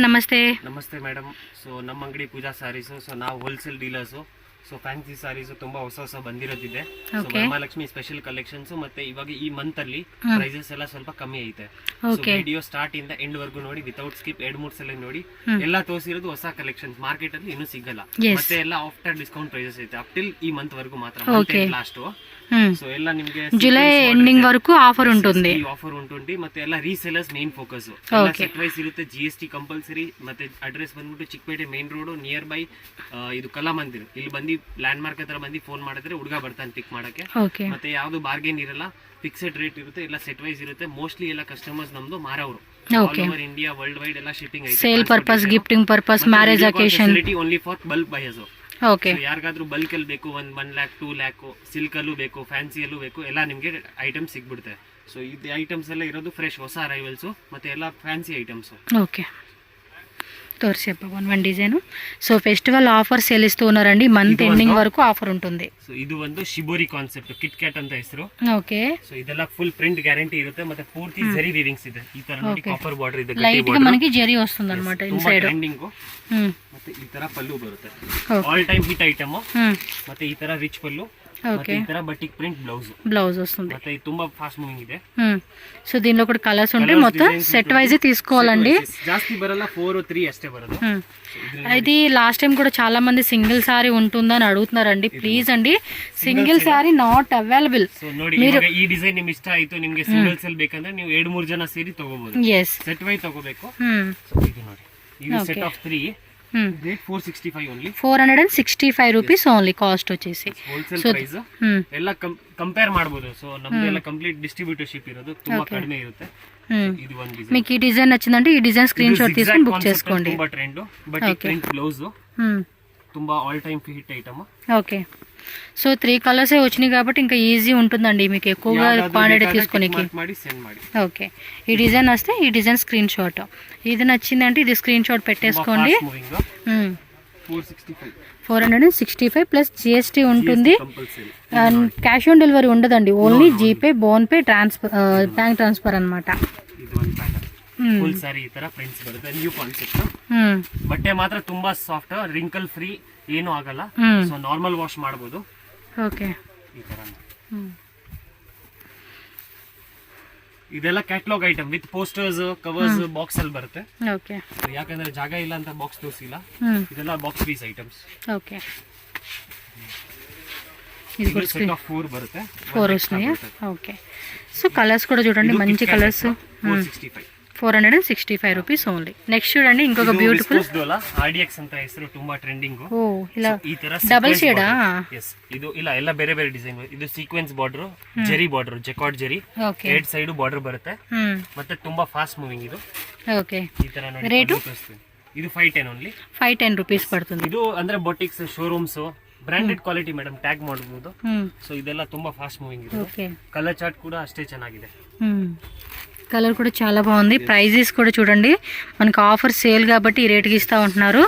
ನಮಸ್ತೆ. ನಮಸ್ತೆ madam. So ನಮ್ಮ ಅಂಗಡಿ ಪೂಜಾ ಸ್ಯಾರೀಸು. ಸೊ ನಾವು wholesale dealers. So fancy sarees ತುಂಬಾ ಹೊಸ ಬಂದಿರೋದಿದೆ. ಸೊ ವರಮಹಾಲಕ್ಷ್ಮಿ ಸ್ಪೆಷಲ್ ಕಲೆಕ್ಷನ್ಸ್ ಮತ್ತೆ ಇವಾಗ ಈ ಮಂತ್ ಅಲ್ಲಿ ಪ್ರೈಸಸ್ ಎಲ್ಲ ಸ್ವಲ್ಪ ಕಮ್ಮಿ ಐತೆ. ಸೊ ವಿಡಿಯೋ ಸ್ಟಾರ್ಟ್ ಇಂದ ಎಂಡ್ ವರ್ಗು ನೋಡಿ, ವಿತೌಟ್ ಸ್ಕಿಪ್ 2-3 ಸಲ ನೋಡಿ. ಎಲ್ಲ ತೋರಿಸಿರೋದು ಹೊಸ ಕಲೆಕ್ಷನ್ಸ್, ಮಾರ್ಕೆಟ್ ಅಲ್ಲಿ ಇನ್ನೂ ಸಿಗಲ್ಲ. ಮತ್ತೆ ಎಲ್ಲ ಆಫ್ಟರ್ ಡಿಸ್ಕೌಂಟ್ ಪ್ರೈಸಸ್ ಐತೆ ಅಪ್ ಟಿಲ್ ಈ ಮಂತ್ ವರ್ಗು ಮಾತ್ರ, ಲಾಸ್ಟ್. సో ಎಲ್ಲ ನಿಮಗೆ జూలై ఎండింగ్ వరకు ఆఫర్ ఉంటుంది. ఆఫర్ ఉంటుంది. ಮತ್ತೆ ಎಲ್ಲ ರೀಸೇಲರ್ಸ್ ಮೇನ್ ಫೋಕಸ್. ಎಲ್ಲ ಸೆಟ್ ವೈಸ್ ಇರುತ್ತೆ. GST compulsory. ಮತ್ತೆ ಅಡ್ರೆಸ್ ಬಂದ್ಬಿಟ್ಟು Chikkapete main road near by ಇದು ಕಲಾಮಂದಿರ್. ಇಲ್ಲಿ ಬಂದು ಲ್ಯಾಂಡ್ ಮಾರ್ಕ್ ಹತ್ರ ಬಂದು ಫೋನ್ ಮಾಡಿದ್ರೆ ಹುಡುಗ ಬರ್ತಾನೆ ಪಿಕ್ ಮಾಡಕ್ಕೆ. ಮತ್ತೆ ಯಾವ್ದು ಬಾರ್ಗೇನ್ ಇರಲ್ಲ, ಫಿಕ್ಸೆಡ್ ರೇಟ್ ಇರುತ್ತೆ. ಎಲ್ಲ ಸೆಟ್ ವೈಸ್ ಇರುತ್ತೆ. ಮೋಸ್ಟ್ಲಿ ಎಲ್ಲ ಕಸ್ಟಮರ್ಸ್ ನಮ್ದು ಮಾರವರು all over India, world wide ಎಲ್ಲ ಶಿಪ್ಪಿಂಗ್ ಐತೆ. Sale purpose, gifting purpose, marriage occasion, only for bulk buyers. Okay, ಯಾರಿಗಾದ್ರೂ ಬಲ್ಕ್ ಅಲ್ಲಿ ಬೇಕು, 1 lakh 2 lakh, ಸಿಲ್ಕ್ ಅಲ್ಲೂ ಬೇಕು, ಫ್ಯಾನ್ಸಿ ಅಲ್ಲೂ ಬೇಕು, ಎಲ್ಲ ನಿಮ್ಗೆ ಐಟಮ್ಸ್ ಸಿಗ್ಬಿಡುತ್ತೆ. ಸೊ ಇದು ಐಟಮ್ಸ್ ಎಲ್ಲ ಇರೋದು ಫ್ರೆಶ್ ಹೊಸ ಅರೈವಲ್ಸ್ ಮತ್ತೆ ಎಲ್ಲ ಫ್ಯಾನ್ಸಿ ಐಟಮ್ಸ್. ఓకే, తోర్సి అబ్బా one design. So festival offer sale ఇస్తూ ఉన్నారండి. మంత్ ఎండింగ్ వరకు ఆఫర్ ఉంటుంది. సో ಇದು ಒಂದು ಶಿಬೋರಿ ಕಾನ್ಸೆಪ್ಟ್, ಕಿಟ್ ಕ್ಯಾಟ್ ಅಂತ ಹೆಸರು. ಓಕೆ, ಸೊ ಇದೆಲ್ಲ ಫುಲ್ ಪ್ರಿಂಟ್ ಗ್ಯಾರಂಟಿ ಇರುತ್ತೆ. ಮತ್ತೆ ಪೂರ್ತಿ ಜರಿ ವೀವಿಂಗ್ಸ್ ಇದೆ. ಈ ತರ ನೋಡಿ ಕಾಪರ್ ಬಾರ್ಡರ್ ಇದೆ, ಲೈಟ್ గా మనకి ಜರಿ వస్తుంది అన్నమాట ఇన్సైడ్. ಟ್ರೆಂಡಿಂಗ್. ಮತ್ತೆ ಈ ತರ ಪಲ್ಲು ಬರುತ್ತೆ, ಆಲ್ ಟೈಮ್ ಹಿಟ್ ಐಟಮ್. ಮತ್ತೆ ಈ ತರ ರಿಚ್ ಪಲ್ಲು. ಮತ್ತೆ ಈ ತರ ಬಟಿಕ್ ಪ್ರಿಂಟ್ ಬ್ಲೌಸ್ వస్తుంది. ಮತ್ತೆ ఇది ತುಂಬಾ ಫಾಸ್ಟ್ ಮೂವಿಂಗ್ ಇದೆ. సో దీనిలో కూడా కలర్స్ ఉంటాయి. మొత్తం సెట్ వైజ్ తీసుకోవాలండి. ಜಾಸ್ತಿ ಬರಲ್ಲ, 4 or 3 ಅಷ್ಟೇ ಬರೋದು. ఇది లాస్ట్ టైం కూడా చాలా మంది సింగిల్ సారీ ఉంటుందని అడుగుతున్నారండి. ప్లీజ్ అండి, single sorry not available. So ನೋಡಿ, ಇವಾಗ ಈ ಡಿಸೈನ್ ನಿಮಗೆ ಇಷ್ಟ ಆಯ್ತು, ನಿಮಗೆ ಸಿಂಗಲ್ ಸೆಲ್ ಬೇಕಂದ್ರೆ ನೀವು 2-3 ಜನ ಸೇರಿ ತಗೋಬಹುದು. ಸೆಟ್ ವೈ ತಗೋಬೇಕು. ಸೊ ಇದು ನೋಡಿ, ಇದು set of 3 rate 465 only. 465 rupees only cost వచ్చేసి. Wholesale price. ಎಲ್ಲ ಕಂಪೇರ್ ಮಾಡಬಹುದು. ಸೊ ನಮ್ದೆಲ್ಲ ಕಂಪ್ಲೀಟ್ ಡಿಸ್ಟ್ರಿಬ್ಯೂಟರ್ಶಿಪ್ ಇರೋದು, ತುಂಬಾ ಕಡಿಮೆ ಇರುತ್ತೆ. ಇದು ಒಂದು ಡಿಸೈನ್. మీకు ఈ డిజైన్ నచ్చిందంటే ఈ డిజైన్ స్క్రీన్ షాట్ తీసుకొని బుక్ చేసుకోండి. ತುಂಬಾ ట్రెండ్. బటిక్ ప్రింట్ బ్లౌజ్ ತುಂಬಾ all time hit item. Okay, so 3 colours వచ్చినాయి కాబట్టి ఇంకా ఈజీ ఉంటుందండి మీకు ఎక్కువగా క్వాంటిటీ తీసుకోనికి. ఓకే, ఈ డిజైన్ వస్తే ఈ డిజైన్ స్క్రీన్ షాట్, ఇది నచ్చిందంటే ఇది స్క్రీన్ షాట్ పెట్టేసుకోండి. 465 ప్లస్ జిఎస్టీ ఉంటుంది. అండ్ క్యాష్ ఆన్ డెలివరీ ఉండదండి, only GPay, PhonePe, bank transfer అనమాట. ಫುಲ್ ಸಾರಿ ಈ ತರ ಪ್ರಿಂಟ್ಸ್ ಬರುತ್ತೆ. New concept. ಬಟ್ಟೆ ಮಾತ್ರ ತುಂಬಾ ಸಾಫ್ಟ್, ರಿಂಕಲ್ ಫ್ರೀ, ಏನು ಆಗಲ್ಲ. ಸೊ ನಾರ್ಮಲ್ ವಾಶ್ ಮಾಡಬಹುದು. ಓಕೆ, ಈ ತರ ಇದೆಲ್ಲ catalogue item with posters, covers, box ಅಲ್ಲಿ ಬರುತ್ತೆ. ಓಕೆ, ಯಾಕಂದ್ರೆ ಜಾಗ ಇಲ್ಲ ಅಂತ ಬಾಕ್ಸ್ ತೋರಿಸಿಲ್ಲ. ಇದೆಲ್ಲ ಬಾಕ್ಸ್ ಪೀಸ್ ಐಟಮ್ಸ್. ಓಕೆ, ఇది కూడా సెట్ ఆఫ్ 4 బರುತ್ತೆ. 4 వస్తున్నాయి. ఓకే, సో కలర్స్ కూడా చూడండి, మంచి కలర్స్. 465 rupees only. నెక్స్ట్ చూడండి, ఇంకొక బ్యూటిఫుల్ ఆర్డిఎక్స్ ಅಂತ ಹೆಸರು, ತುಂಬಾ ಟ್ರೆಂಡಿಂಗ್. ఓ, ఇలా ಈ ತರ ಡಬಲ್ ಶೇಡ್. ಎಸ್, ಇದು ಇಲ್ಲ, ಎಲ್ಲ ಬೇರೆ ಬೇರೆ ಡಿಸೈನ್. ಇದು ಸೀಕ್ವೆನ್ಸ್ ಬಾರ್ಡರ್, ಜರಿ ಬಾರ್ಡರ್, ಜಕಾರ್ಡ್ ಜರಿ, 8 ಸೈಡ್ ಬಾರ್ಡರ್ ಬರುತ್ತೆ. ಮತ್ತೆ ತುಂಬಾ ಫಾಸ್ಟ್ ಮೂವಿಂಗ್ ಇದು. ಓಕೆ, ಈ ತರ ನೋಡಿ. ರೇಟ್ ಇದು 510 ಓನ್ಲಿ. 510 ರೂಪೀಸ್ ಪಡ್తుంది. ಇದು ಅಂದ್ರೆ boutiques, showrooms, branded quality madam, tag ಮಾಡಬಹುದು. ಸೊ ಇದೆಲ್ಲ ತುಂಬಾ ಫಾಸ್ಟ್ ಮೂವಿಂಗ್ ಇದೆ. ಓಕೆ, ಕಲರ್ ಚಾರ್ಟ್ ಕೂಡ ಅಷ್ಟೇ ಚೆನ್ನಾಗಿದೆ. కలర్ కూడా చాలా బాగుంది. ప్రైజెస్ కూడా చూడండి, మనకి ఆఫర్ సేల్ కాబట్టి ఈ రేట్కి ఇస్తూ ఉంటున్నారు.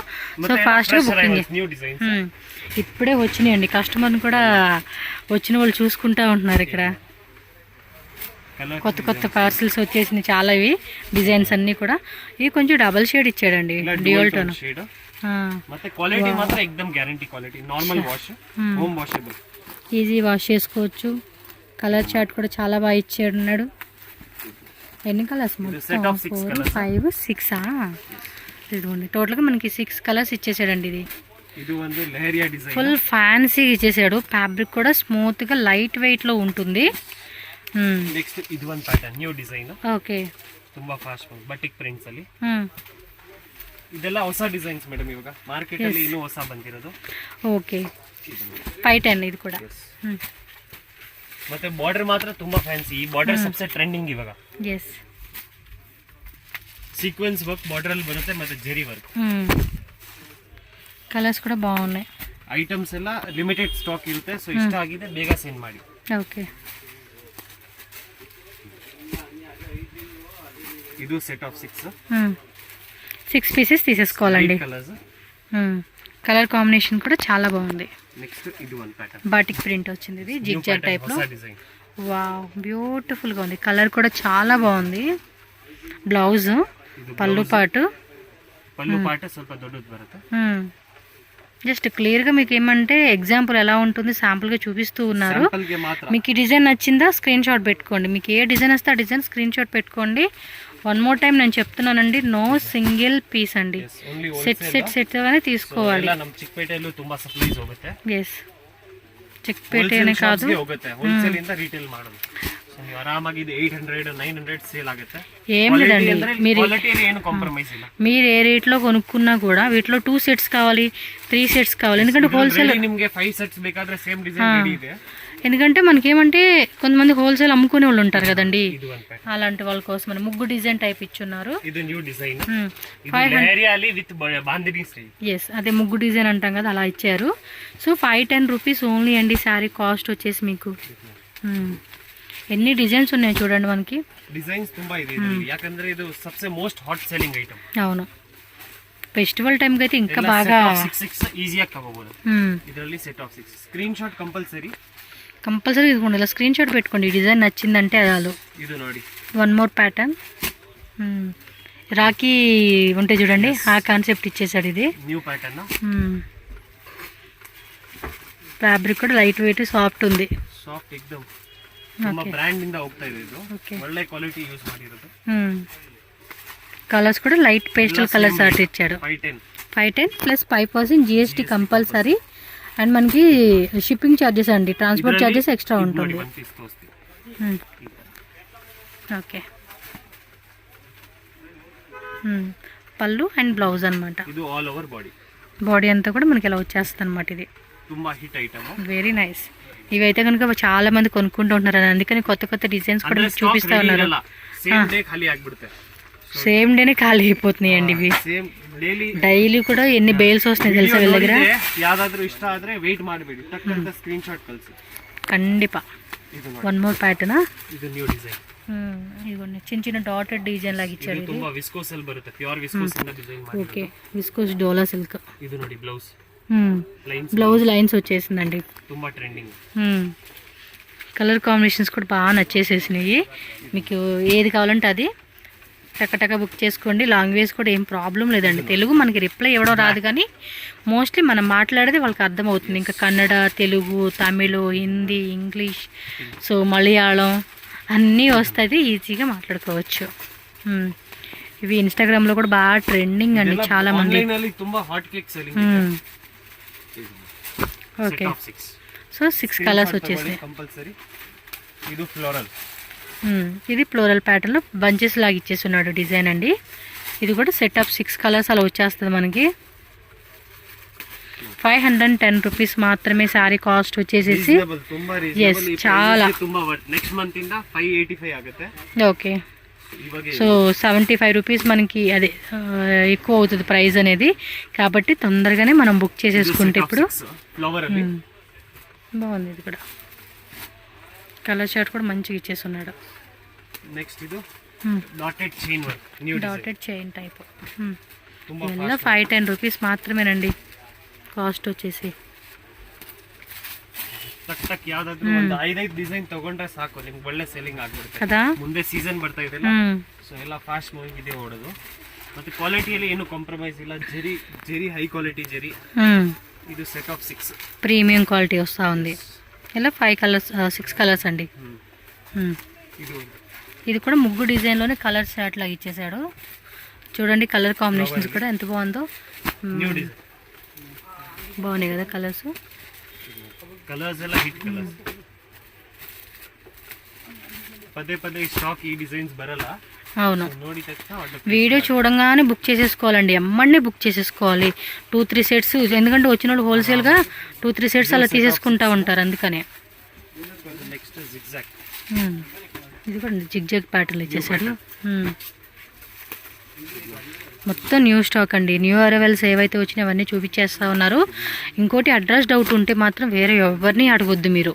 సో ఫాస్ట్గా బుకింగ్. ఇప్పుడే వచ్చినాయండి, కస్టమర్ని కూడా వచ్చిన వాళ్ళు చూసుకుంటూ ఉంటున్నారు. ఇక్కడ కొత్త కొత్త పార్సిల్స్ వచ్చేసినాయి చాలా. ఇవి డిజైన్స్ అన్నీ కూడా. ఇవి కొంచెం డబల్ షేడ్ ఇచ్చాడండి, డ్యూయల్ టోన్. ಮತ್ತೆ ಕ್ವಾಲಿಟಿ ಮಾತ್ರ ಎಕ್ದಮ್ guarantee quality. Normal wash, home washable, easy wash చేసుకోవచ్చు. కలర్ చార్ట్ కూడా చాలా బాగా ఇచ్చాడు. ఎన్ని కలర్స్? 5, 6 ఇదిగోండి, టోటల్గా మనకి 6 కలర్స్ ఇచ్చేసాడండి. ఇది ఫుల్ ఫ్యాన్సీ ఇచ్చేసాడు. ఫ్యాబ్రిక్ కూడా స్మూత్ గా లైట్ వెయిట్ లో ఉంటుంది. నెక్స్ట్ ఇది ಒಂದು ಪ್ಯಾಟರ್ನ್, ನ್ಯೂ ಡಿಸೈನ್. ಓಕೆ, ತುಂಬಾ ಫಾಸ್ಟ್ ಬಟಿಕ್ ಪ್ರಿಂಟ್ಸ್ ಅಲ್ಲಿ. ಇದೆಲ್ಲ ಹೊಸ ಡಿಸೈನ್ಸ್ ಮೇಡಮ್, ಇವಾಗ ಮಾರ್ಕೆಟ್ ಅಲ್ಲಿ ಇನ್ನೂ ಹೊಸ ಬಂದಿರೋದು. ಓಕೆ, 510 ಇದು ಕೂಡ. ಮತ್ತೆ ಬಾರ್ಡರ್ ಮಾತ್ರ ತುಂಬಾ ಫ್ಯಾನ್ಸಿ. ಈ ಬಾರ್ಡರ್ ಸಬ್ಸೆ ಟ್ರೆಂಡಿಂಗ್ ಇವಾಗ. ಎಸ್, ಸೀಕ್ವೆನ್ಸ್ ವರ್ಕ್ ಬಾರ್ಡರ್ ಅಲ್ಲಿ ಬರುತ್ತೆ, ಮತ್ತೆ ಜರಿ ವರ್ಕ್. ಕಲರ್ಸ್ ಕೂಡ ಬಾగున్నాయి. ಐಟಮ್ಸ್ ಎಲ್ಲ ಲಿಮಿಟೆಡ್ ಸ್ಟಾಕ್ ಇರುತ್ತೆ. ಸೊ ಇಷ್ಟ ಆಗಿದೆ ಬೇಗ ಸೆಂಡ್ ಮಾಡಿ. ಓಕೆ, ಇದು ಸೆಟ್ ಆಫ್ 6 పీసెస్ తీసేసుకోవాలండి. కలర్ కాంబినేషన్ కూడా చాలా బాగుంది. నెక్స్ట్ ఇది వన్ ప్యాటర్న్, బాటిక్ ప్రింట్ వచ్చింది. ఇది జిగ్ జాగ్ టైప్ లో. వావ్, బ్యూటిఫుల్ గా ఉంది. కలర్ కూడా చాలా బాగుంది. బ్లౌజ్, పళ్ళు పాటు, ಪಲ್ಲು ಪಾರ್ಟ್ ಸ್ವಲ್ಪ ದೊಡ್ಡದು ಬರುತ್ತೆ. జస్ట్ క్లియర్గా మీకు ఏమంటే ఎగ్జాంపుల్ ఎలా ఉంటుంది శాంపుల్గా చూపిస్తూ ఉన్నారు. Sample ಗೆ మాత్ర. మీకు ఈ డిజైన్ నచ్చిందా స్క్రీన్ షాట్ పెట్టుకోండి. మీకు ఏ డిజైన్ వస్తే ఆ డిజైన్ స్క్రీన్ షాట్ పెట్టుకోండి. వన్ మోర్ టైం నేను చెప్తున్నానండి, నో సింగిల్ పీస్ అండి, Yes, only set wholesale. Set set గానే తీసుకోవాలి. ಎಲ್ಲ ನಮ್ಮ ಚಿಕ್ಕಪೇಟೆಯಲ್ಲೂ ತುಂಬಾ ಸಪ್ಲೈಸ್ ಹೋಗುತ್ತೆ. ఎస్ చిక్పేటనే కాదు, ಗೆ ಹೋಗುತ್ತೆ. ಹೋಲ್ಸೇಲ್ ಇಂದ ರಿಟೇಲ್ ಮಾಡೋದು. ಸೊ ನೀವು ಆರಾಮಾಗಿ ಇದು 800 900 ಸೇಲ್ ಆಗುತ್ತೆ. ఏం లేదండి. మీరు ಕ್ವಾಲಿಟಿಯಲ್ಲಿ ಏನು ಕಾಂಪ್ರಮೈಸ್ ಇಲ್ಲ. మీరు ఏ రేట్లో కొనుక్కున్నా కూడా వీటిలో 2 సెట్స్ కావాలి, 3 సెట్స్ కావాలి. ఎందుకంటే హోల్సేల్, Really ನಿಮಗೆ 5 ಸೆಟ್ಸ್ ಬೇಕಾದ್ರೆ సేమ్ ಡಿಸೈನ್ ರೆಡಿ ಇದೆ. ఎందుకంటే మనకేమంటే కొంతమంది హోల్సేల్ అమ్ముకునే వాళ్ళు ఉంటారు కదండి, ಇದು ಒಂದು ಪ್ಯಾಟರ್ನ್. అలాంటి వాళ్ళ కోసం అని ముగ్గు డిజైన్ టైప్ ఇచ్చున్నారు. ಇದು ನ್ಯೂ ಡಿಸೈನ್. 500 ఏరియాಲಿ విత్ బాందిని స్టైల్. ఎస్, అదే ముగ్గు డిజైన్ అంటాం కదా, అలా ఇచ్చారు. సో 510 రూపీస్ ఓన్లీ అండి. శారీ కాస్ట్ వచ్చేసి మీకు ఎన్ని డిజైన్స్ ఉన్నాయి చూడండి మనకి. ಡಿಸೈನ್ಸ್ ತುಂಬಾ ಇದೆ ಇದರಲ್ಲಿ, ಯಾಕಂದ್ರೆ ಇದು Sabse most hot selling item. అవును, ఫెస్టివల్ టైంకి అయితే ఇంకా బాగా 6 ఈజీగా తಗೋಬಹುದು. ಇದರಲ್ಲಿ set of 6 screen shot compulsory. Compulsory తీసుకోండి, ఇలా స్క్రీన్ షాట్ పెట్టుకోండి. ఈ డిజైన్ నచ్చిందంటే అదాలు. ಇದು ನೋಡಿ, వన్ మోర్ ప్యాటర్న్. రాఖీ ఉంటే చూడండి, ఆ కాన్సెప్ట్ ఇచ్చేసాడు. ఇది ನ್ಯೂ ಪ್ಯಾಟರ್ನ್. ఫ్యాబ్రిక్ కూడా లైట్ వెయిట్ సాఫ్ట్ ఉంది. ಸಾಫ್ಟ್ ಎಕ್ದಮ್ ತುಂಬಾ ಬ್ರ್ಯಾಂಡ್ ಇಂದ ಹೋಗ್ತಾ ಇದೆ ಇದು. Okay. ಒಳ್ಳೆ ಕ್ವಾಲಿಟಿ ಯೂಸ್ ಮಾಡಿರೋದು. కలర్స్ కూడా లైట్ పేస్టల్ కలర్స్ ఆర్ట్ ఇచ్చాడు. 510 ప్లస్ 5% GST కంపల్సరీ. అండ్ మనకి షిప్పింగ్ ఛార్జెస్ అండి, ట్రాన్స్పోర్ట్ ఛార్జెస్ ఎక్స్ట్రా ఉంటుంది. ఓకే, పళ్ళు అండ్ బ్లౌజ్ అన్నమాట. ಇದು ಆಲ್ ಓವರ್ ಬಾಡಿ. బాడీ అంతా కూడా మనకి ఇలా వచ్చేస్తుంది అనమాట. ఇది ತುಂಬಾ ಹಿಟ್ ಐಟಮ್. Very nice. ఇవైతే కనుక చాలా మంది కొనుక్కుంటూ ఉంటున్నారు, అందుకని కొత్త కొత్త డిజైన్స్ కూడా మీకు చూపిస్తా ఉన్నారు. సేమ్ డే ఖాళీ ಆಗ್ಬಿಡುತ್ತೆ. సేమ్ డేనే ఖాళీ అయిపోతున్నాయండి ఇవి. ಸೇಮ್ ಡೈಲಿ డైలీ కూడా ఎన్ని బేల్స్ వస్తున్నాయి తెలుసా వీళ్ళ దగ్గర. ಯಾವ್ದಾದ್ರು ಇಷ್ಟ ಆದ್ರೆ ವೇಟ್ ಮಾಡಬೇಡಿ, ಟಕ್ ಅಂತ ಸ್ಕ್ರೀನ್ ಶಾಟ್ ಕಳಿಸಿ. కండిపా. ಇದು ನೋಡಿ, వన్ మోర్ ప్యాటర్న్. ಇದು ನ್ಯೂ ಡಿಸೈನ್. ఇదిగోండి చిన్న చిన్న డాటెడ్ డిజైన్ లాగా ఇచ్చాడు. ಇದು ತುಂಬಾ ವಿಸ್ಕೋಸ್ ಅಲ್ಲಿ ಬರುತ್ತೆ, ಪ್ಯೂರ್ ವಿಸ್ಕೋಸ್ ಇಂದ ಡಿಸೈನ್ ಮಾಡಿ. ఓకే, విస్కోస్ డోలా సిల్క్. ಇದು ನೋಡಿ ಬ್ಲೌಸ್ ಲೈನ್ಸ್, బ్లౌజ్ లైన్స్ వచ్చేసిందండి. ತುಂಬಾ ಟ್ರೆಂడింಗ್. కలర్ కాంబినేషన్స్ కూడా బాగా నచ్చేసేసినాయి. మీకు ఏది కావాలంటే అది టకటక బుక్ చేసుకోండి. లాంగ్వేజ్ కూడా ఏం ప్రాబ్లం లేదండి. తెలుగు మనకి రిప్లై ఇవ్వడం రాదు, కానీ మోస్ట్లీ మనం మాట్లాడేది వాళ్ళకి అర్థమవుతుంది. ఇంకా కన్నడ, తెలుగు, తమిళ్, హిందీ, ఇంగ్లీష్, సో మలయాళం అన్నీ వస్తుంది, ఈజీగా మాట్లాడుకోవచ్చు. ఇవి ఇన్స్టాగ్రామ్లో కూడా బాగా ట్రెండింగ్ అండి, చాలా మంది. ಆನ್ಲೈನ್ ಅಲ್ಲಿ ತುಂಬಾ hot cake selling. Okay, so 6 colours వచ్చేసాయి కంపల్సరీ. ఇది ఫ్లోరల్. ఇది ఫ్లోరల్ ప్యాటర్న్లో బంచెస్ లాగా ఇచ్చేస్తున్నాడు డిజైన్ అండి. ఇది కూడా సెట్ ఆఫ్ 6 కలర్స్ అలా వచ్చేస్తుంది మనకి. 510 రూపీస్ మాత్రమే శారీ కాస్ట్ వచ్చేసేసి. ఎస్, చాలా. నెక్స్ట్ మంత్ ఇంದ 585 ಆಗುತ್ತೆ. ఓకే, సో 75 రూపీస్ మనకి అదే ఎక్కువ అవుతుంది ప్రైస్ అనేది, కాబట్టి తొందరగానే మనం బుక్ చేసేసుకుంటే ఇప్పుడు. బాగుంది ఇది కూడా, కలర్ షర్ట్ కూడా మంచిగా ఇచ్చేస్తున్నాడు. నెక్స్ట్ ఇది dotted chain work, new dotted chain type. ಎಲ್ಲ 510 రూపీస్ మాత్రమేనండి కాస్ట్ వచ్చేసి. ಟಕ್ ಟಕ್ ಯಾವ್ದಾದ್ರು ಒಂದು 5 ಡಿಸೈನ್ ತಗೊಂಡ್ರೆ ಸಾಕು, ನಿಮ್ಗೆ ಒಳ್ಳೆ ಸೆಲ್ಲಿಂಗ್ ಆಗ್ಬಿಡುತ್ತೆ కదా. ಮುಂದೆ ಸೀಸನ್ ಬರ್ತಾ ಇದೆ, ಸೊ ಎಲ್ಲ ಫಾಸ್ಟ್ ಮೂವಿಂಗ್ ಇದೆ ಓಡೋದು. ಮತ್ತೆ ಕ್ವಾಲಿಟಿಯಲ್ಲಿ ಏನು ಕಾಂಪ್ರಮೈಸ್ ಇಲ್ಲ. Jerry high quality Jerry. ಇದು ಸೆಟ್ ಆಫ್ 6 ప్రీమియం క్వాలిటీ వస్తూ ఉంది. ఇలా 5 కలర్స్ 6 కలర్స్ అండి. ఇది కూడా ముగ్గు డిజైన్లోనే కలర్స్ అట్లా ఇచ్చేసాడు చూడండి. కలర్ కాంబినేషన్స్ కూడా ఎంత బాగుందో. బాగున్నాయి కదా కలర్స్. కలర్స్ ಎಲ್ಲ ಹಿಟ್ కలర్స్. పదే పదే స్టాక్ ఈ డిజైన్స్ బరలా. అవును, వీడియో చూడంగానే బుక్ చేసేసుకోవాలండి, ఎమ్మడినే బుక్ చేసేసుకోవాలి. 2-3 సెట్స్, ఎందుకంటే వచ్చిన వాళ్ళు హోల్సేల్గా 2-3 సెట్స్ అలా తీసేసుకుంటా ఉంటారు, అందుకనే. ఇది కూడా జిగ్జాగ్ ప్యాటర్న్ ఇచ్చేసాడు. మొత్తం న్యూ స్టాక్ అండి. న్యూ అరైవల్స్ ఏవైతే వచ్చినాయి అవన్నీ చూపించేస్తూ ఉన్నారు. ఇంకోటి అడ్రస్ డౌట్ ఉంటే మాత్రం వేరే ఎవరిని అడగొద్దు మీరు.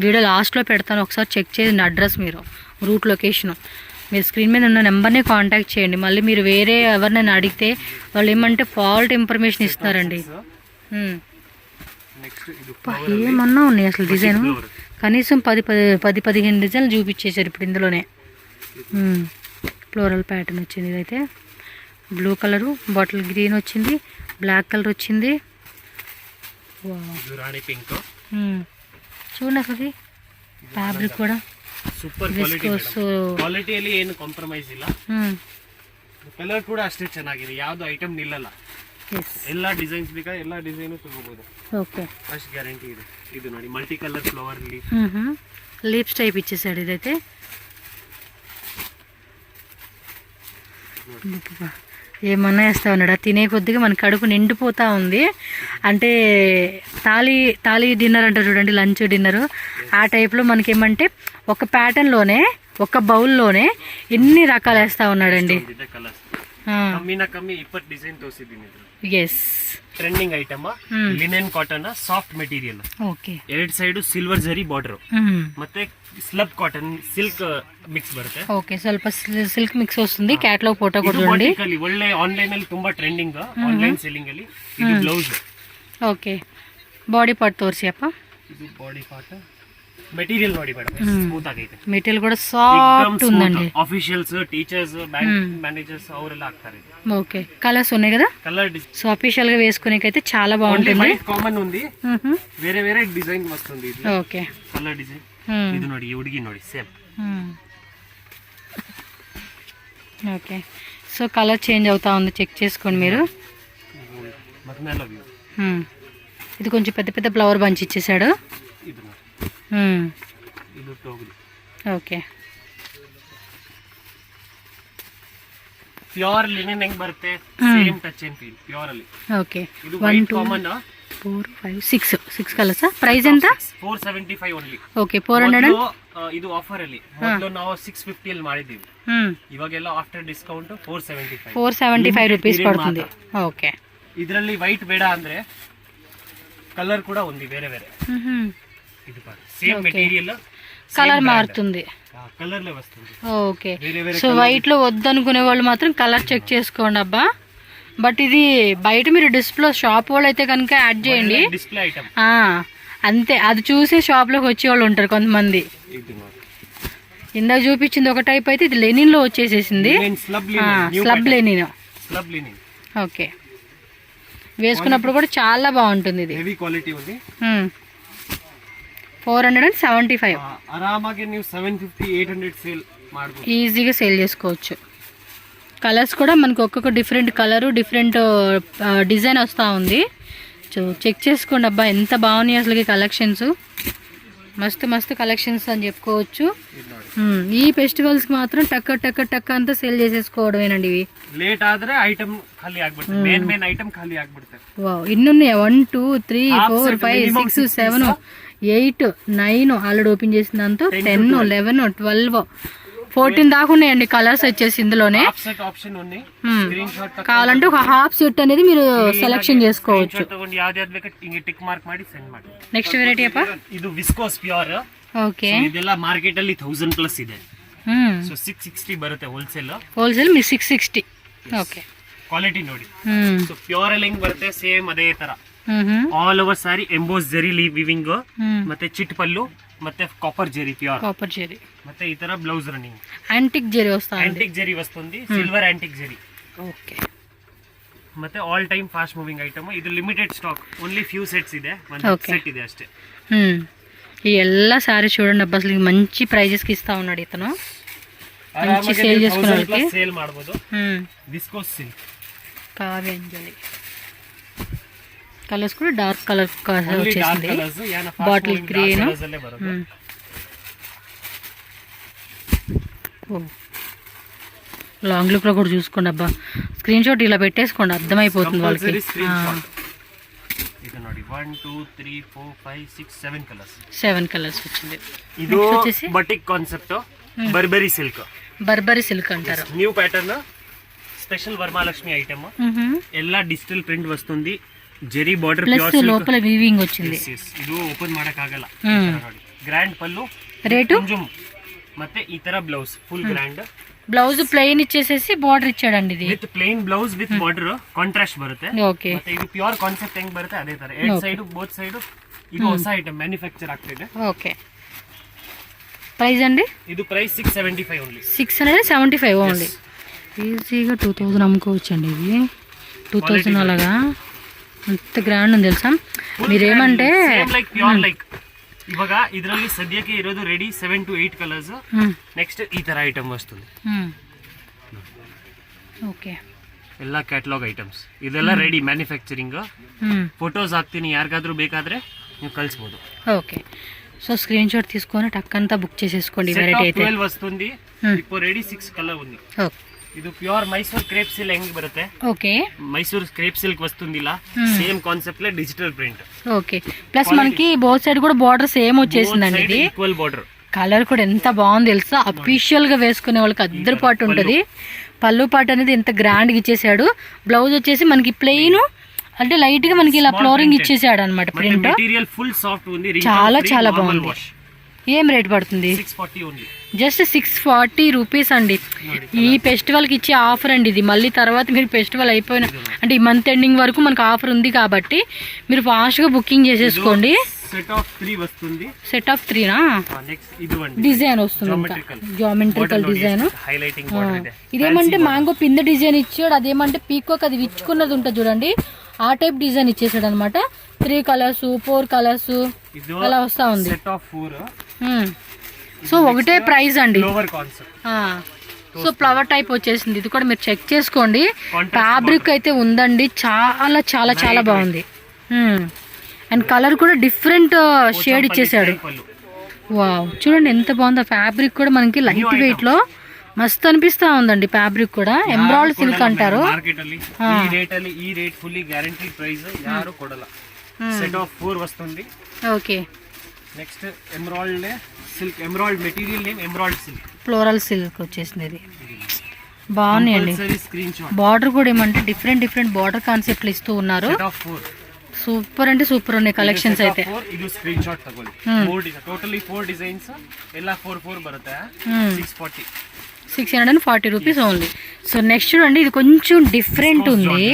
వీడియో లాస్ట్లో పెడతాను, ఒకసారి చెక్ చేయండి అడ్రస్, మీరు రూట్ లొకేషను. మీరు స్క్రీన్ మీద ఉన్న నెంబర్ని కాంటాక్ట్ చేయండి. మళ్ళీ మీరు వేరే ఎవరినైనా అడిగితే వాళ్ళు ఏమంటే ఫాల్ట్ ఇన్ఫర్మేషన్ ఇస్తున్నారండి. ఏమన్నా ఉన్నాయి అసలు డిజైన్, కనీసం 10-15 డిజైన్లు చూపించేశారు ఇప్పుడు ఇందులోనే. ఫ్లోరల్ ప్యాటర్న్ వచ్చింది ఇదైతే. బ్లూ కలరు, బాటిల్ గ్రీన్ వచ్చింది, బ్లాక్ కలర్ వచ్చింది. ಇದು ರಾಣಿ ಪಿಂಕ್. చూడండి అసలు ఫ్యాబ్రిక్ కూడా ಸೂಪರ್ ಕ್ವಾಲಿಟಿ. ಕ್ವಾಲಿಟಿಯಲ್ಲಿ ಏನು ಕಾಂಪ್ರಮೈಸ್ ಇಲ್ಲ. ಕಲರ್ ಕೂಡ ಅಷ್ಟೇ ಚೆನ್ನಾಗಿದೆ, ಯಾವ್ದು ಐಟಮ್ ನಿಲ್ಲಲ್ಲ. ಎಲ್ಲ ಡಿಸೈನ್ಸ್ ಬೇಕಾ ಎಲ್ಲ ಡಿಸೈನ್ ತಗೋಬಹುದು. ఓకే, ಫಸ್ಟ್ ಗ್ಯಾರಂಟಿ ಇದೆ. ಇದು ನೋಡಿ ಮಲ್ಟಿ ಕಲರ್ ಫ್ಲವರ್ లీప్స్ టైప్ ఇచ్చేసాడు ఇదైతే. ఏమన్నా వేస్తా ఉన్నాడా, తినే కొద్దిగా మన కడుపు నిండిపోతూ ఉంది. అంటే తాళీ డిన్నర్ అంటారు చూడండి, లంచ్ డిన్నర్ ఆ టైప్లో మనకేమంటే ఒక ప్యాటర్న్లోనే ఒక బౌల్లోనే ఎన్ని రకాలు వేస్తూ ఉన్నాడండి. ಕಮ್ಮಿ 20 ಡಿಸೈನ್ ತೋರಿಸಿದ್ದೀನಿ. Yes, trending item, linen cotton, soft material. Okay, ಎರಡು ಸೈಡ್ ಸಿಲ್ವರ್ ಜರಿ ಬಾರ್ಡರ್, ಮತ್ತೆ ಸ್ಲಬ್ ಕಾಟನ್ ಸಿಲ್ಕ್ ಮಿಕ್ಸ್ ಬರುತ್ತೆ. ಓಕೆ, ಸ್ವಲ್ಪ ಸಿಲ್ಕ್ ಮಿಕ್ಸ್ వస్తుంది. ಕ್ಯಾಟಲಾಗ್ ಫೋಟೋ ಕೂಡ ನೋಡಿ. ಒಳ್ಳೆ ಆನ್ಲೈನ್ ಅಲ್ಲಿ ತುಂಬಾ ಟ್ರೆಂಡಿಂಗ್, ಆನ್ಲೈನ್ ಸೆಲ್ಲಿಂಗ್ ಅಲ್ಲಿ. ಇದು ಬ್ಲೌಸ್. ಓಕೆ, ಬಾಡಿ ಪಾರ್ಟ್ ತೋರಿಸಿ ಅಪ್ಪ. ಇದು ಬಾಡಿ ಪಾರ್ಟ್. ಮೆಟೀರಿಯಲ್ ನೋಡಿ ಮೇಡಮ್, ಸ್ಮೂತ್ ಆಗೈತೆ. ಮೆಟೀರಿಯಲ್ ಕೂಡ ಸಾಫ್ಟ್ ఉందండి. ಆಫೀಷಿಯಲ್ಸ್, టీచర్స్, బ్యాంక్ మేనేజర్స్ అవరెಲ್ಲ ಹಾಕ್ತಾರೆ. ఓకే, కలర్స్ ఉన్నాయి కదా. కలర్ సో అఫీషియల్ గా వేసుకునేకైతే చాలా బాగుంటుంది. కామన్ ఉంది, వేరే వేరే డిజైన్ వస్తుంది. Okay, colour design. ಇದು ನೋಡಿ, ಈ ಹುಡುಗಿ ನೋಡಿ same. Okay, so colour change అవుతా ఉంది, చెక్ చేసుకోండి మీరు. ఇది కొంచెం పెద్ద పెద్ద ఫ్లవర్ బంచ్ ఇచ్చేసాడు. ఓకే, ಪ್ಯೂರ್ ಲಿನೆನ್ ಹೆಂಗ್ ಬರುತ್ತೆ, same touch and feel pure ಅಲ್ಲಿ. ఓకే, ಇದು ವೈಟ್ ಕಾಮನ್ 4, 5, 6 ಕಲರ್ಸ್. ಪ್ರೈಸ್ ఎంత? 475 ಓನ್ಲಿ. ಓಕೆ, 400. ಇದು ಆಫರ್ ಅಲ್ಲಿ ಮೊದಲು ನಾವು 650 ಅಲ್ಲಿ ಮಾಡಿದ್ದೀವಿ. ಇವಾಗೆಲ್ಲ ಆಫ್ಟರ್ ಡಿಸ್ಕೌಂಟ್ 475 ರೂಪೀಸ್ ಪಡ್తుంది. ಓಕೆ, ಇದರಲ್ಲಿ ವೈಟ್ ಬೇಡ ಅಂದ್ರೆ కలర్ కూడా ఉంది వేరే వేరే. ఇది సేమ్ మెటీరియల్, కలర్ మారుతుంది, కలర్ లో వస్తుంది. ఓకే, సో వైట్ లో వద్దనుకునే వాళ్ళు మాత్రం కలర్ చెక్ చేసుకోండి అబ్బా. బట్ ఇది బయట మీరు డిస్ప్లే షాప్ వాళ్ళు అయితే కనుక యాడ్ చేయండి. డిస్ప్లే ఐటమ్ అంతే, అది చూసే షాప్ లోకి వచ్చే వాళ్ళు ఉంటారు కొంతమంది. ఇందాక చూపించింది ఒక టైప్ అయితే, ఇది లెనిన్ లో వచ్చేసేసింది. Slub Lenin. ఓకే, వేసుకున్నప్పుడు కూడా చాలా బాగుంటుంది. ఇది హెవీ క్వాలిటీ ఉంది. 475. ఆరామాಗಿ ನೀವು 750 800 సేల్ ಮಾಡಬಹುದು, ఈజీగా సేల్ చేసుకోవచ్చు. కలర్స్ కూడా మనకు ఒక్కొక్క డిఫరెంట్ కలరు, డిఫరెంట్ డిజైన్ వస్తూ ఉంది. సో చెక్ చేసుకోండి అబ్బా, ఎంత బాగున్నాయి అసలు కలెక్షన్స్. మస్తు మస్తు కలెక్షన్స్ అని చెప్పుకోవచ్చు. ఈ ఫెస్టివల్స్కి మాత్రం టక్క అంతా సేల్ చేసేసుకోవడమేనండి. ఇవి లేట్ ఆದ್ರೆ ఐటమ్ ఖాళీ ಆಗ್ಬಿಡುತ್ತೆ. ಮೇನ್ ಐಟಮ್ ಖಾಲಿ ಆಗ್ಬಿಡುತ್ತೆ. వావ్, ఇన్ని ఉన్నాయి. 1 2 3 4 5 6 7 8 9 ఆల్రెడీ ఓపెన్ చేసిన దాంతో 10 11 12 14 దాకా ఉన్నాయండి కలర్స్ వచ్చేసి ఇందులోనే. కావాలంటే ఒక హాఫ్ సెట్ అనేది మీరు సెలెక్షన్ చేసుకోవచ్చు. నెక్స్ట్ వెరైటీ అప్ప, ಇದು ವಿಸ್ಕೋಸ್ ಪ್ಯೂರ್. ఓకే, ಇದೆಲ್ಲ ಮಾರ್ಕೆಟ್ ಅಲ್ಲಿ 1000+ ಇದೆ. ಸೊ 660 ಬರುತ್ತೆ ಹೋಲ್ಸೇಲ್. మీ 660. ಓಕೆ, ಕ್ವಾಲಿಟಿ ನೋಡಿ. ಸೊ ಪ್ಯೂರ್ ಅಲ್ಲಿ ಹೆಂಗ್ ಬರುತ್ತೆ ಸೇಮ್ ಅದೇ ತರ. ಆಲ್ ಓವರ್ ಸಾರಿ ಎಂಬೋಸ್ ಜರಿ ವಿವಿಂಗ್, ಮತ್ತೆ ಚಿಟ್ ಪಲ್ಲು, ಮತ್ತೆ ಕಾಪರ್ ಜೆರಿ ಪ್ಯೂರ್. ಮತ್ತೆ ಈ ತರ ಬ್ಲೌಸ್ ರನ್ನಿಂಗ್ యాంటిక్ జెరీ వస్తుంది. యాంటిక్ జెరీ వస్తుంది, సిల్వర్ యాంటిక్ జెరీ. ఓకే, ಮತ್ತೆ all time fast moving item. ಇದು limited stock, only few sets ಇದೆ, ಒಂದು ಸೆಟ್ ಇದೆ ಅಷ್ಟೇ. ఈ ಎಲ್ಲ సారీ చూడండి అబ్బా, అసలు మంచి ప్రైజెస్ కి ఇస్తా ఉన్నాడు ఇతను. మంచి సేల్ చేసుకున్నాడు, సేల్ ಮಾಡಬಹುದು. Viscose silk, Kavyanjali. కలర్స్ కూడా డార్క్ కలర్ వచ్చేసింది. బాటిల్ గ్రీన్, లాంగ్ లుక్ లో కూడా చూసుకోండి అబ్బా. స్క్రీన్ షాట్ ఇలా పెట్టేసుకోండి, అర్థమైపోతుంది వాళ్ళకి. ಇದು ನೋಡಿ 1 2 3 4 5 6 7 ಕಲರ್ಸ್. 7 కలర్స్ వచ్చింది. ಇದು ಬಟಿಕ್ ಕಾನ್ಸೆಪ್ಟ್, ಬರ್ಬರಿ ಸಿಲ್ಕ್ అంటారు. New pattern, special Varamahalakshmi item. ಎಲ್ಲ ಡಿಜಿಟಲ್ ಪ್ರಿಂಟ್ వస్తుంది, జెరీ బార్డర్, ప్లస్ లోపల వీవింగ్ వచ్చింది. ಇದು ಓಪನ್ ಮಾಡಕ್ ಆಗಲ್ಲ. ನೋಡಿ, ಗ್ರ್ಯಾಂಡ್ ಪಲ್ಲು, ರೇಟು ಮತ್ತೆ ಈ ತರ blouse full grand. Blouse plain ఇచ్చేసేసి బార్డర్ ఇచ్చాడండి. ఇది with plain blouse with border contrast బರುತ್ತೆ. ఓకే, ಮತ್ತೆ ಇದು ಪ್ಯೂರ್ ಕಾನ್ಸೆಪ್ಟ್ ಹೆಂಗ್ ಬರುತ್ತೆ ಅದೇ ತರ. ಎರಡು ಸೈಡ್ ಬೋತ್ ಸೈಡ್ ಇದು ಹೊಸ ಐಟಮ್ ಮ್ಯಾನುಫ್ಯಾಕ್ಚರ್ ಆಗ್ತಿದೆ. ఓకే, ప్రైస్ అండి? ಇದು ಪ್ರೈಸ್ 675 ಓನ್ಲಿ. 675 ఓన్లీ. ఈజీగా 2000 అమ్ముకోవచ్చు అండి. ఇది 2000 అలాగా ఎంత ಗ್ರ್ಯಾಂಡ್ ఉంది తెలుసా. మీరేమంటే ಪ್ಯೂರ್ ಲೈಕ್ ಇವಾಗ ಇದರಲ್ಲಿ ಸದ್ಯಕ್ಕೆ ಇರೋದು ರೆಡಿ 7 to 8 ಕಲರ್ಸ್. ನೆಕ್ಸ್ಟ್ ಈ ತರ ಐಟಮ್ ವಸ್ತುಂದು. ಓಕೆ, ಎಲ್ಲ ಕ್ಯಾಟಲಾಗ್ ಐಟಮ್ಸ್ ಇದೆಲ್ಲ ರೆಡಿ ಮ್ಯಾನುಫ್ಯಾಕ್ಚರಿಂಗ್. ಫೋಟೋಸ್ ಹಾಕ್ತೀನಿ, ಯಾರಿಗಾದ್ರೂ ಬೇಕಾದ್ರೆ ನೀವು ಕಳಿಸ್ಬೋದು. ఓకే, సో స్క్రీన్ షాట్ తీసుకొని టక్కంతా బుక్ చేసేసుకోండి. వెరైటీ అయితే 12 వస్తుంది. ఇప్పుడు రెడీ 6 కలర్ ఉంది. ఓకే, ಇದು ಪ್ಯೂರ್ ಮೈಸೂರು ಕ್ರೇಪ್ ಸಿಲ್ಕ್ ಹೆಂಗ್ ಬರುತ್ತೆ, ఓకే, ಮೈಸೂರು ಕ್ರೇಪ್ ಸಿಲ್ಕ್ వస్తుందిలా సేమ్ కాన్సెప్ట్ లో డిజిటల్ ప్రింట్. ఓకే, ప్లస్ మనకి బోత్ సైడ్ కూడా బార్డర్ సేమ్ వచ్చేసిందండి. ఇది ఈక్వల్ బార్డర్. కలర్ కూడా ఎంత బాగుంది తెలుసా. అఫీషియల్ గా వేసుకునే వాళ్ళకి అద్దరు పాటు ఉంటది. పళ్ళు పాటు అనేది ఎంత గ్రాండ్ గా ఇచ్చేసాడు. బ్లౌజ్ వచ్చేసి మనకి ప్లెయిన్ అంటే లైట్ గా మనకి ఇలా ఫ్లోరింగ్ ఇచ్చేసాడు అనమాట. ప్రింట్ మెటీరియల్ ఫుల్ సాఫ్ట్ ఉంది. చాలా చాలా బాగుంది. ఏం రేట్ పడుతుంది? 640 ఉంది. జస్ట్ 640 రూపీస్ అండి. ఈ ఫెస్టివల్కి ఇచ్చే ఆఫర్ అండి ఇది. మళ్ళీ తర్వాత మీరు ఫెస్టివల్ అయిపోయిన అంటే ఈ మంత్ ఎండింగ్ వరకు మనకు ఆఫర్ ఉంది కాబట్టి మీరు ఫాస్ట్గా బుకింగ్ చేసేసుకోండి. సెట్ ఆఫ్ 3 వస్తుంది. సెట్ ఆఫ్ 3నా? నెక్స్ట్ ఇదివండి డిజైన్ వస్తుంది, జామెట్రికల్ డిజైన్. హైలైటింగ్ బార్డర్ ಇದೆ. ఇదేమంటే మ్యాంగో పింద డిజైన్ ఇచ్చాడు. అదేమంటే పీకోక్ అది విచ్చుకున్నది ఉంటుంది చూడండి, ఆ టైప్ డిజైన్ ఇచ్చేసాడు అనమాట. 3 కలర్స్ 4 కలర్స్ అలా వస్తా ఉంది. Set of 4. సో ఒకటే ప్రైస్ అండి. Flower concept. So flower type వచ్చేసింది. ఇది కూడా మీరు చెక్ చేసుకోండి. ఫ్యాబ్రిక్ అయితే ఉందండి, చాలా చాలా చాలా బాగుంది. అండ్ కలర్ కూడా డిఫరెంట్ షేడ్ ఇచ్చేసాడు. వావ్, చూడండి ఎంత బాగుంది. ఫ్యాబ్రిక్ కూడా మనకి లైట్ వెయిట్ లో మస్తు అనిపిస్తా ఉందండి. ఫ్యాబ్రిక్ కూడా ఎంబ్రాయిడ్ సిల్క్ అంటారు. మార్కెట్ ಅಲ್ಲಿ ఈ రేట్ ఫుల్లీ గ్యారంటీ ప్రైస్ యారు కొడల. సెట్ ఆఫ్ 4 వస్తుంది. Okay, next embroidered silk, embroidered material name embroidered silk, floral silk వచ్చేసింది. ఇది బాగున్నాయండి. Screen shot. బార్డర్ కూడా ఏమంటే డిఫరెంట్ డిఫరెంట్ బార్డర్ కాన్సెప్ట్లు ఇస్తూ ఉన్నారు. సెట్ ఆఫ్ 4 సూపర్ అంటే సూపర్ ఉన్నాయి కలెక్షన్స్ అయితే. ಇದು ಸ್ಕ್ರೀನ್ ಶಾಟ್ ತಗೊಳ್ಳಿ. 4 ಡಿಸೈನ್, ಟೋಟಲಿ 4 ಡಿಸೈನ್ಸ್ ಎಲ್ಲ 4 ಬರುತ್ತೆ. 640 రూపీస్ ఓన్లీ. సో నెక్స్ట్ చూడండి, ఇది కొంచెం డిఫరెంట్ ఉంది.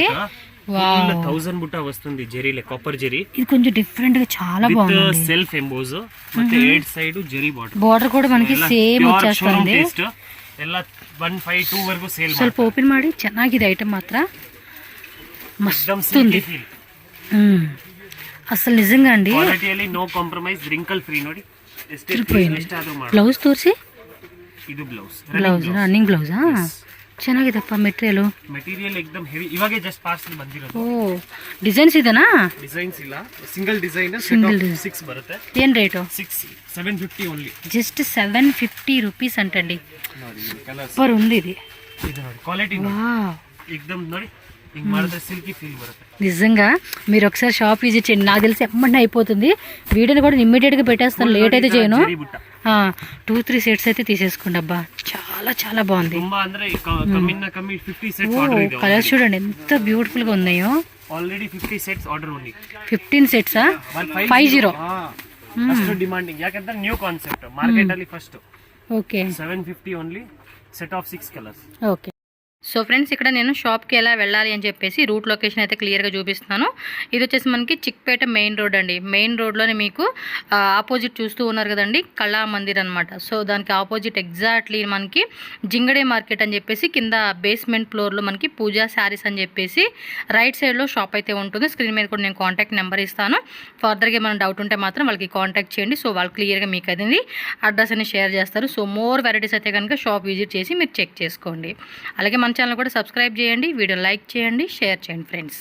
వావ్, 1000 బుట్ట వస్తుంది. జెరీలే, కాపర్ జెరీ. ఇది కొంచెం డిఫరెంట్ గా చాలా బాగుంది. సెల్ఫ్ ఎంబోజ్ ಮತ್ತೆ 8 సైడ్ జెరీ బార్డర్. బార్డర్ కూడా మనకి సేమ్ వచ్చేస్తుంది. ಎಲ್ಲ 152 ವರೆಗೂ ಸೇಲ್. ಸ್ವಲ್ಪ ಓಪನ್ ಮಾಡಿ ಚೆನ್ನಾಗಿದೆ ಐಟಮ್ ಮಾತ್ರ ಮಸ್ತ್ ఉంది. ಅಸಲು ನಿಜಂగా అండి ಕ್ವಾಲಿಟಿಯಲ್ಲಿ ನೋ ಕಾಂಪ್ರಮೈಸ್, ರಿಂಕಲ್ ಫ್ರೀ. ನೋಡಿ ಎಷ್ಟೇ ಆದ್ರೂ ಮಾಡಿ. ಬ್ಲೌಸ್ ತೋರಿಸಿ. ಇದು ಬ್ಲೌಸ್ ರನ್ನಿಂಗ್ ಬ್ಲೌಸಾ? ಚೆನ್ನಾಗಿದೆಪ್ಪ ಮೆಟೀರಿಯಲ್ ಎಕ್ದಮ್ ಹೆವಿ. ಇವಾಗೆ ಜಸ್ಟ್ ಪಾರ್ಸಲ್ ಬಂದಿರೋದು. ಓ, ಡಿಸೈನ್ಸ್ ಇದೆನಾ? ಡಿಸೈನ್ಸ್ ಇಲ್ಲ, ಸಿಂಗಲ್ ಡಿಸೈನ್. ಸಿಂಗಲ್ 6 ಬರುತ್ತೆ. ಏನ್ ರೇಟು? 750 ಓನ್ಲಿ. జస్ట్ 750 రూపీస్ అంటండి. సూపర్ ఉంది ఇది. ಇದು ನೋಡಿ ಕ್ವಾಲಿಟಿ ಎಕ್ದಮ್ ನೋಡಿ, ಹಿಂಗ್ ಮಾಡಿದ್ರೆ ಸಿಲ್ಕಿ ಫೀಲ್ ಬರುತ್ತೆ. నిజంగా మీరు ఒకసారి షాప్ విజిట్ చేయండి. నాకు తెలిసి ఎమ్మన్నా అయిపోతుంది. వీడియోని కూడా ఇమ్మీడియట్ గా పెట్టేస్తాను, లేట్ అయితే చేయను. 2-3 సెట్స్ అయితే తీసేసుకోండి. అబ్బా చాలా చాలా బాగుంది. కలర్స్ చూడండి ఎంత బ్యూటిఫుల్ గా ఉన్నాయో. ఆల్రెడీ 50 సెట్స్ ఆర్డర్ ఉంది. 15 సెట్సా? 50 ಅಷ್ಟು ಡಿಮಾಂಡಿಂಗ್. ಯಾಕಂದ್ರೆ ನ್ಯೂ ಕಾನ್ಸೆಪ್ಟ್ ಮಾರ್ಕೆಟ್ ಅಲ್ಲಿ first. Okay, 750 only. Set of 6 colours. Okay. So friends, ఇక్కడ నేను షాప్కి ఎలా వెళ్ళాలి అని చెప్పేసి రూట్ లొకేషన్ అయితే క్లియర్గా చూపిస్తున్నాను. ఇది వచ్చేసి మనకి చిక్పేట మెయిన్ రోడ్ అండి. మెయిన్ రోడ్లోనే మీకు ఆపోజిట్ చూస్తూ ఉన్నారు కదండి, కళా మందిర్ అనమాట. సో దానికి ఆపోజిట్ ఎగ్జాక్ట్లీ మనకి జింగడే మార్కెట్ అని చెప్పేసి కింద బేస్మెంట్ ఫ్లోర్లో మనకి పూజా శారీస్ అని చెప్పేసి రైట్ సైడ్లో షాప్ అయితే ఉంటుంది. స్క్రీన్ మీద కూడా నేను కాంటాక్ట్ నెంబర్ ఇస్తాను. ఫర్దర్గా ఏమైనా డౌట్ ఉంటే మాత్రం వాళ్ళకి కాంటాక్ట్ చేయండి. సో వాళ్ళు క్లియర్గా మీకు అది అడ్రస్ అని షేర్ చేస్తారు. సో మోర్ వెరైటీస్ అయితే కనుక షాప్ విజిట్ చేసి మీరు చెక్ చేసుకోండి. అలాగే మన ఛానల్ కూడా సబ్స్క్రైబ్ చేయండి, వీడియో లైక్ చేయండి, షేర్ చేయండి ఫ్రెండ్స్.